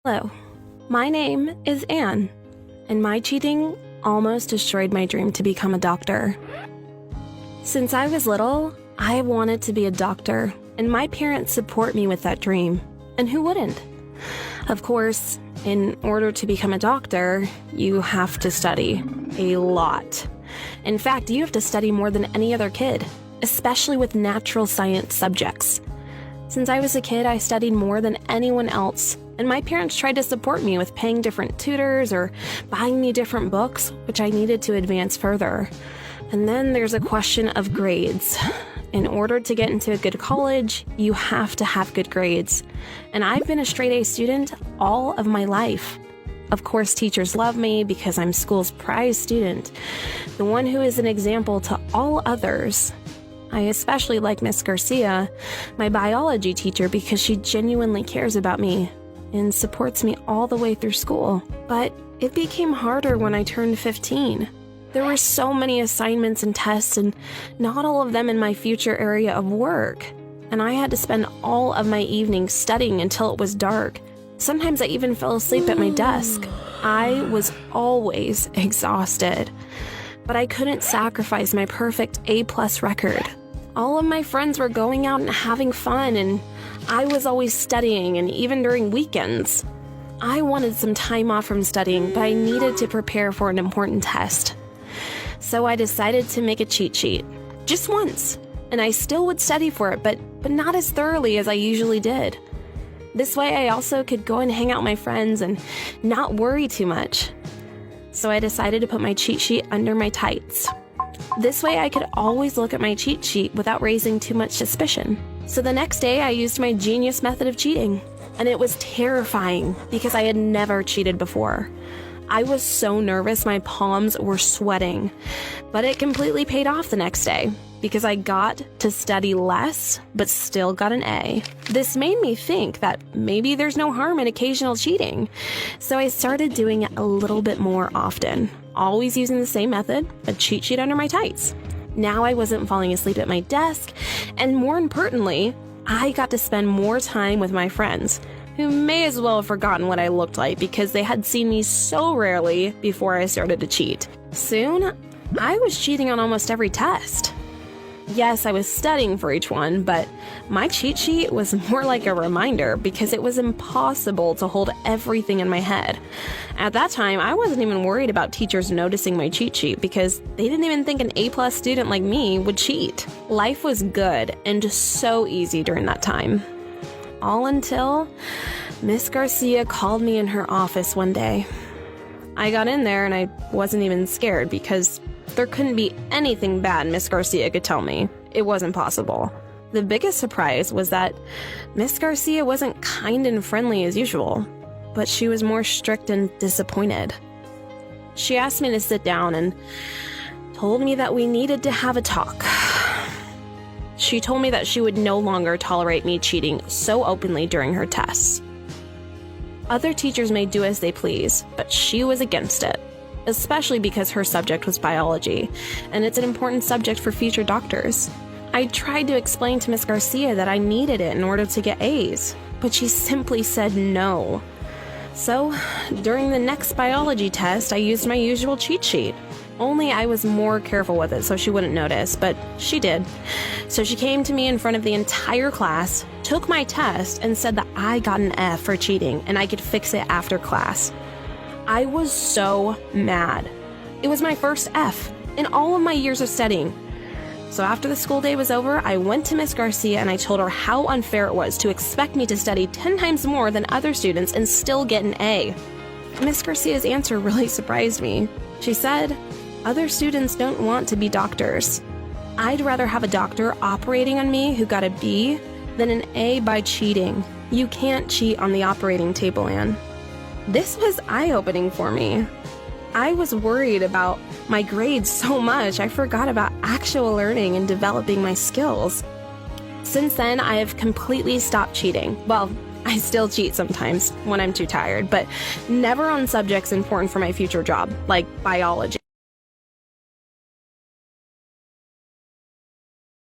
Hello, my name is Anne, and my cheating almost destroyed my dream to become a doctor. Since I was little, I wanted to be a doctor, and my parents support me with that dream. And who wouldn't? Of course, in order to become a doctor, you have to study a lot. In fact, you have to study more than any other kid, especially with natural science subjects. Since I was a kid, I studied more than anyone else, and my parents tried to support me with paying different tutors or buying me different books, which I needed to advance further. And then there's a question of grades. In order to get into a good college, you have to have good grades. And I've been a straight-A student all of my life. Of course, teachers love me because I'm school's prize student, the one who is an example to all others. I especially like Miss Garcia, my biology teacher, because she genuinely cares about me and supports me all the way through school. But it became harder when I turned 15. There were so many assignments and tests, and not all of them in my future area of work. And I had to spend all of my evenings studying until it was dark. Sometimes I even fell asleep at my desk. I was always exhausted. But I couldn't sacrifice my perfect A+ record. All of my friends were going out and having fun, and I was always studying, and even during weekends. I wanted some time off from studying, but I needed to prepare for an important test. So I decided to make a cheat sheet. Just once. And I still would study for it, but not as thoroughly as I usually did. This way I also could go and hang out with my friends and not worry too much. So I decided to put my cheat sheet under my tights. This way I could always look at my cheat sheet without raising too much suspicion. So the next day I used my genius method of cheating. And it was terrifying because I had never cheated before. I was so nervous my palms were sweating. But it completely paid off the next day because I got to study less but still got an A. This made me think that maybe there's no harm in occasional cheating. So I started doing it a little bit more often, always using the same method, a cheat sheet under my tights. Now I wasn't falling asleep at my desk, and more importantly, I got to spend more time with my friends, who may as well have forgotten what I looked like because they had seen me so rarely before I started to cheat. Soon, I was cheating on almost every test. Yes, I was studying for each one, but my cheat sheet was more like a reminder because it was impossible to hold everything in my head. At that time, I wasn't even worried about teachers noticing my cheat sheet because they didn't even think an A+ student like me would cheat. Life was good and so easy during that time. All until Miss Garcia called me in her office one day. I got in there and I wasn't even scared because there couldn't be anything bad Miss Garcia could tell me. It wasn't possible. The biggest surprise was that Miss Garcia wasn't kind and friendly as usual, but she was more strict and disappointed. She asked me to sit down and told me that we needed to have a talk. She told me that she would no longer tolerate me cheating so openly during her tests. Other teachers may do as they please, but she was against it, especially because her subject was biology, and it's an important subject for future doctors. I tried to explain to Miss Garcia that I needed it in order to get A's, but she simply said no. So, during the next biology test, I used my usual cheat sheet. Only I was more careful with it so she wouldn't notice, but she did. So she came to me in front of the entire class, took my test, and said that I got an F for cheating and I could fix it after class. I was so mad. It was my first F in all of my years of studying. So after the school day was over, I went to Miss Garcia and I told her how unfair it was to expect me to study 10 times more than other students and still get an A. Miss Garcia's answer really surprised me. She said, "Other students don't want to be doctors. I'd rather have a doctor operating on me who got a B than an A by cheating. You can't cheat on the operating table, Anne." This was eye-opening for me. I was worried about my grades so much I forgot about actual learning and developing my skills. Since then, I have completely stopped cheating. Well, I still cheat sometimes when I'm too tired, but never on subjects important for my future job, like biology.